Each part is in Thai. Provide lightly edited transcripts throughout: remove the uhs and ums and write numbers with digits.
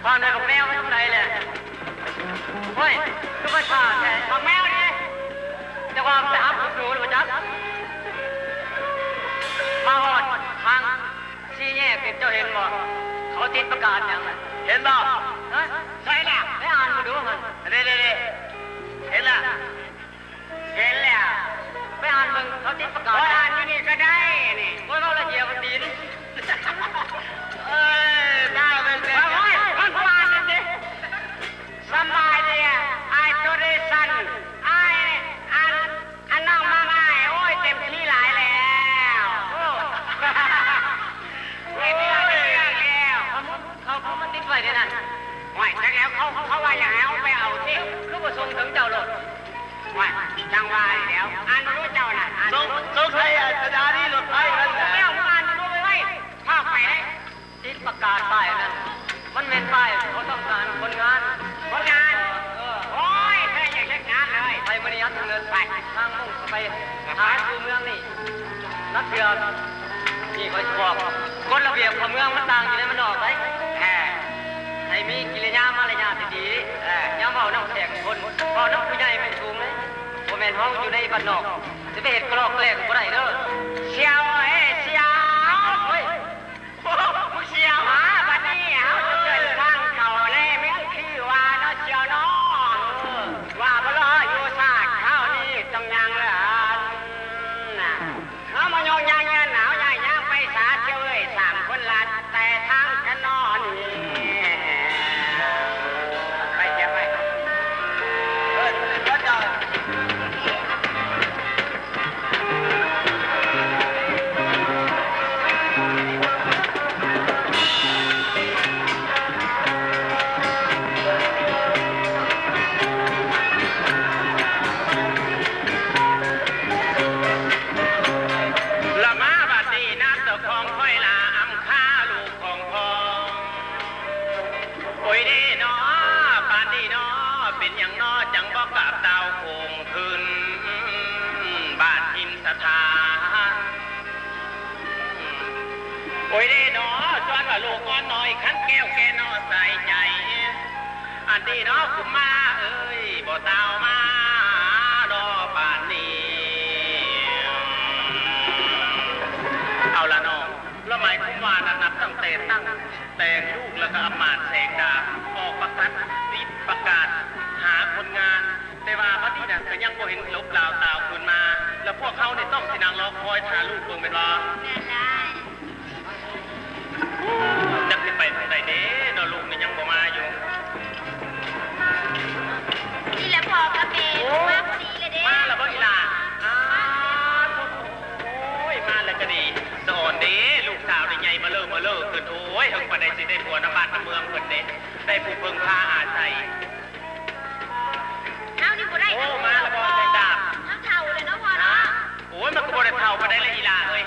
ความในของแมวไม่ทำไรเลยเฮ้ยก็ไม่ขาดแต่ของแมวนี่จะว่าไปหาผู้สูงหรือจ๊ะมาหอดทางชี้แง่เป็นเจ้าเห็นบ่เขาติดประกาศอย่างไรเห็นบ่ใช่แล้วได้อ่านมาดูมันเด้เห็นแล้วเห็นแล้วไปอ่านมึงเขาติดประกาศอ่านอยู่นี่ก็ได้นี่ว่าเราละเอียดตีนได้เป็นเรื่องมันพลาดเลยสิสบายเลยอ่ะไอ้ตัวเรซันไอ้อันน้องมาไงโอ้ยเต็มที่หลายแล้วเต็มที่หลายแล้วเขามาติดไว้ด้วยนะไหวแต่แล้วเขาว่าอย่างไรเอาไปเอาที่คือว่าส่งถึงเจ้าหลดไหวจังหวะแล้วอ่านมารู้เจ้าน่ะส่งใครอ่ะสถานีรถไฟนั่นแหละไม่เอาอ่านมารู้ไปไว้ภาคไปได้ติดประกาศป้ายนั่นมันเป็นป้ายเขาต้องการคนงานโอ้ยแค่อยากเช็คงานเลยไปมณียัดเงินไปทางมุ่งไปหาสู่เมืองนี่นักเรือนี่เขาจะบอกกฎระเบียบของเมืองมันต่างอยู่ในมันออกไปให้มีกิริยามารยาทดีย่าเมาน้ำแข็งคนพอน้ำผู้ใหญ่เป็นสูงเลยโมเมนต์ห้องอยู่ในบ้านนอกจะไปเห็นกรอกแกล้งก็ได้เด้อเชียวเชียวเฮ้ยมึงเชียวมาบัดนี้เขาจะเดินทางเขาเลยไม่คือว่าเนาะเชียวน้องว่าบ่รออยู่ซากเขานี่ต้องยังเลยเขามายองยังหนาวใหญ่ยังไปสาเชียวเอ้ยสามคนลัดแต่ทางกันนอนไปเจ็บไปก็จะโอ้ยเด้เนาะจวนว่าลูกก้อนน้อยขันแก้วแกนอใส่ใจอันนี้เนาะคุณมาเอ้ยบ่เต้ามาดอป่านนี้เอาละน้องแล้วหมายถึงว่านับตั้งแต่ตั้งแต่ลูกแล้วก็อำมาตย์แสงดาบออกประกาศติดประกาศหาคนงานแต่ว่าพอดีน่ะก็ยังบ่เห็นลบลาวตาวคืนมาแล้วพวกเขาเนี่ยต้องสินางรอคอยหาลูกเบิ่งเป็นว่าจักสิไปทางใดเด้เนาะลูกนี่ยังบ่มาอยู่นี่แหละพ่อกับแม่มาพอดีเลยเด้มาแล้วบ่อีหล่ะโอ้ยมาแล้วก็ดีสอนเด้ลูกสาวได้ใหญ่มาเลิกขึ้นโอ้ยเฮงปานใดสิได้ผัวน้ำบ้านน้ำเมืองเพิ่นเด้ได้ผู้เพิ่งพาอาศัยเอานี่บ่ได้โอ้มาแล้วบ่แสงดาบทั้งเฒ่าเลยเนาะพ่อเนาะโอ้ยมันก็บ่ได้เฒ่าปานใดละอีหล่ะเอ้ย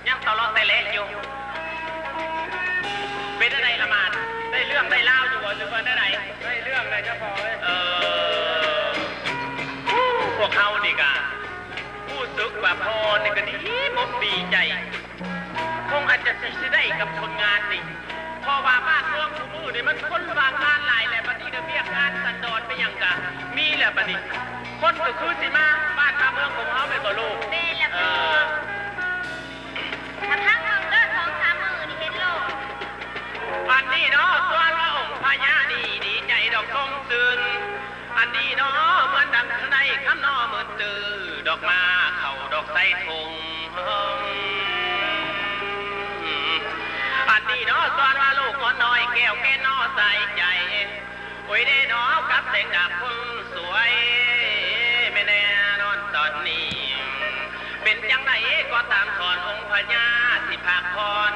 ยังตลอดแต่เล็กอยู่เป็นอะไรละมาดได้เรื่องได้เล่าอยู่หรือว่าได้ไหนได้เรื่องอะไรเจ้าพ่อพวกเขานี่กะผู้ซึกว่าพอนี่ก็ดีมกดีใจคงอาจจะสิได้กับคนงานนี่พอว่าบ้านเมืองคู่มือนี่มันคนวางงานหลายแหละบัดนี้เดี๋ยวเรียกงานสันดอนไปอย่างกะมีแหละบัดนี้คนก็คือสิมาบ้านมาเมืองของเขาเป็นบ่ลูกเป็นแหละพ่อถ้าทั้งเมืองเด้อ2-3 มื้อนี่เห็นโลกอันนี้เนาะส่วนพระองค์พญาดีใจดอกทงซึนอันนี้เนาะเหมือนดังในคำนอเหมือนตื่อดอกมาเข่าดอกไส้ทงอันนี้เนาะส่วนว่าลูกก้อนน้อยแก้วแก่นอใส่ใจโอ้ยได้เนาะกับแสงดาบคนสวยไม่แน่นอนตอนนี้เป็นจังไหนก็ตามสอนองค์พญาสิภาคพร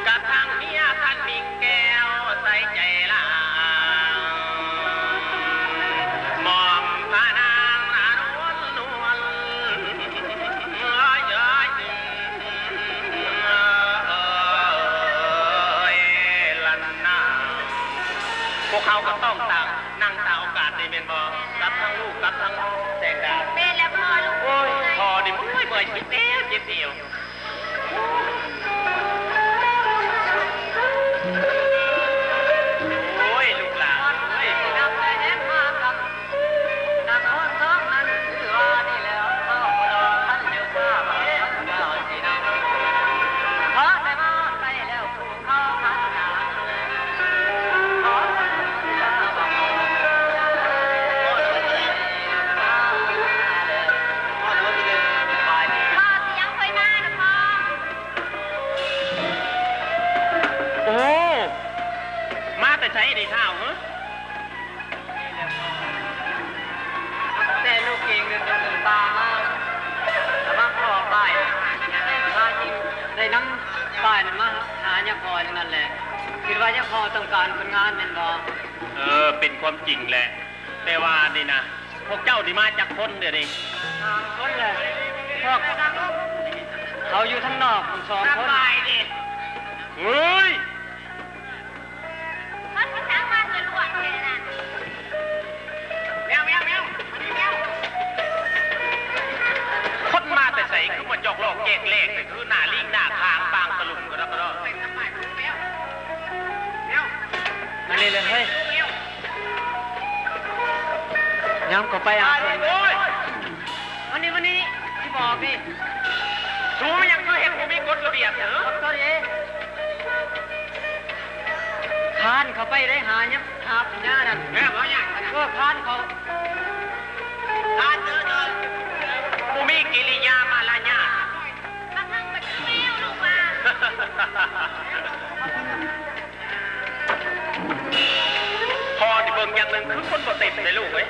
กับทางเมียท่านมีแก้วใส่ใจละมอมพานางนวลลันนาพวกเขาก็ต้องต่างนั่งตาโอกาสในเมนบอรับทั้งลูกรับทั้งแสงดาวเป็นแล้วพ่อลูกโอ้ยพอดิเมื่อยชิดเดียว โอ้มาแต่ใช้ในเท้าเหรอ แต่ลูกเองเดินตามมาแต่ว่าพอป้ายถ้าจริงในน้ำป้ายมาหาเนี่ยพออย่างนั้นแหละคิดว่าเนี่ยพอต้องการคนงานเป็นบ่ เป็นความจริงแหละแต่ว่านี่นะพวกเจ้าดีมาจากคนเดี๋ยวนี้ คนเลยพวกเขาอยู่ทั้งนอกสองคน เฮ้ย เขาสิสร้างบ้านจะรวดแค่นั้น แมวอันนี้แมว คนมาแต่ใส่คือมันจอกโลกเกกเลกคือหน้าลิงหน้าคางปางตะลุมก็แล้วก็แล้ว มาเลยเฮ้ยย้ำก็ไปอ่ะวันนี้ที่บอกพี่ สูมันยังคือเห็นผมมีกฎระเบียบเหรอ ก็ดีคานเขาไปได้หาเนี่ยหาปัญญานั่นก็คานเขา กูมีกิริยามารยาท กำลังไปซื้อแมวลูกมา พอที่เบิ่งอย่างหนึ่งคือคนบ่เต็มเลยลูกเว้ย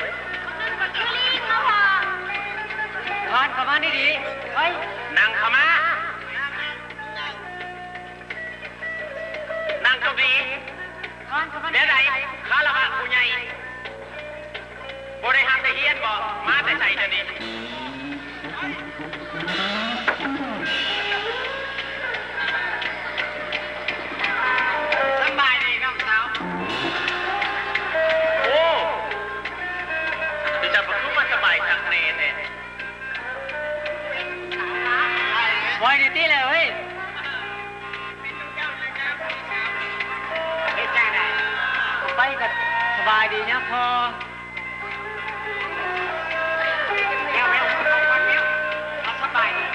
นึกว่าซื้อลิงมาพอ คานเข้ามาดีเฮ้ย นั่งเข้ามานั่งเก้าอี้ คานเข้ามา เดี๋ยวไหนข้าละบาดผู้ใหญ่บ่ได้ห้ามแต่เฮียนบ่มาแต่ใส่เดี๋ยวนี้ สบายดีน้องสาว โอ้ดิฉันบ่คือมันสบายทางเนเนี่ย ไว้ในที่เลยเฮ้ยไปกับสบายดีนะพอแมวเอาสบายดี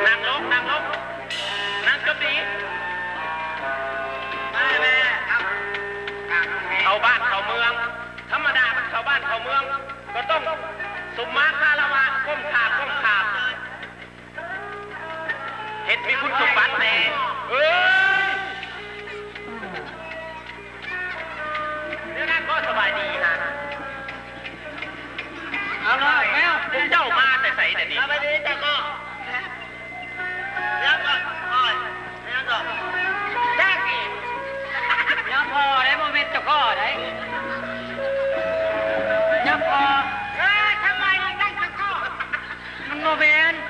นั่งลงนั่งเก้าอี้เข้าบ้านเข้าเมือง ธรรมดามันเข้าบ้านเข้าเมือง ก็ต้องสุมมาคารวะก้มขาบเห็ดมีคุณสมบัติแน่เอ้ยเรื่องนั้นก็สบายดีฮะ เอาเลยแมว พวกเจ้ามาแต่ใส่แต่นี้ ไปดีแต่ก็เดี๋ยวก่อนแจ้งอีกยังพอได้โมเมนต์จะก็ได้ยังพอทำไมตั้งจะก็มันโมเมนต์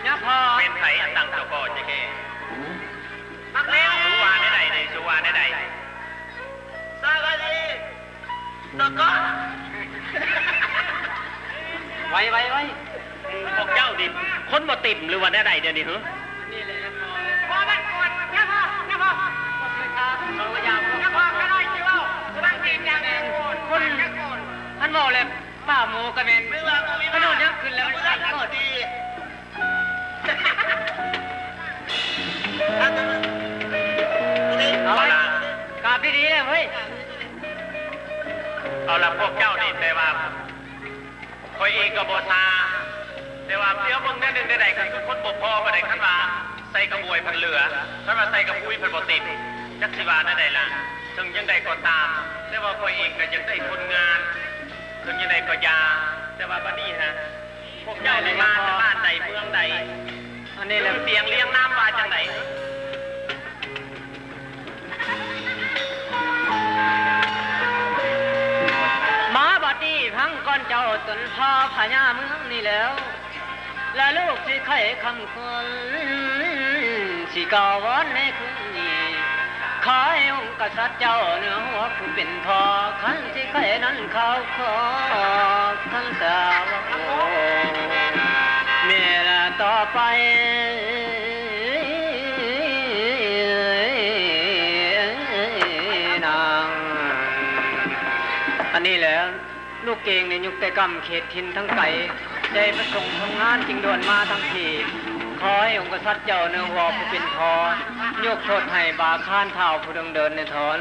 ยังพอ เป็นไผ่อันตังเจ้าก่อจะแค่ มักแล้ว สุวาได้ใดในสุวาได้ใด สวัสดีตะก็ไว้ พวกเจ้าดิคนบ่ติ่มหรือว่าได้ใดเดี๋ยวนี้เหรอ นี่เลยนะพอบ้านก่อนยังพอเขาพยายามยังพอก็ได้ชิวเอาตั้งตีนอย่างนี้คนท่านบอกเลยป้าหมูกระเมนขนมยังขึ้นแล้วมันสั่นหมดดีเอาละกราบดีๆเลยเฮ้ย เอาละพวกเจ้านี่แต่ว่าคอยเองก็บ่ทาแต่ว่าเดี๋ยวเบิ่งแน่นึงได้กันคนบ่พอบ่ได้คันว่าใส่กระบวยเพิ่นเหลือคันว่าใส่กระปุยเพิ่นบ่ติดจักสิว่าได้ล่ะถึงยังไดก็ตามแต่ว่าคอยเองก็ยังได้คนงานถึงยังไดก็ยาแต่ว่าบัดนี้ฮะพวกเจ้าได้มาจากบ้านใดเมืองใด อันนี้แหละ เสียงเลี้ยงน้ำมาจากไหน มาบัดนี้พังก้อนเจ้าตนพ่อพญาเมืองนี่แล้ว และลูกสิไข่คำคนสิกาวอนในคืนนี้ขอให้องค์กษัตริย์เจ้าเนื้อหัวผู้เป็นพ่อขันสิไข่นั้นเขาขอทั้งสาวเมื่อละต่อไปนางอันนี้แหละลูกเก่งในยุคแต่กรรมเขตทินทั้งไก่ใจประสงค์ทำงานจึงด่วนมาทั้งทีขอให้องค์กษัตริย์เจ้าเนื้อหัวผู้เป็นพอยกโทษให้บาข้านเท้าผู้ดำเดินในถอน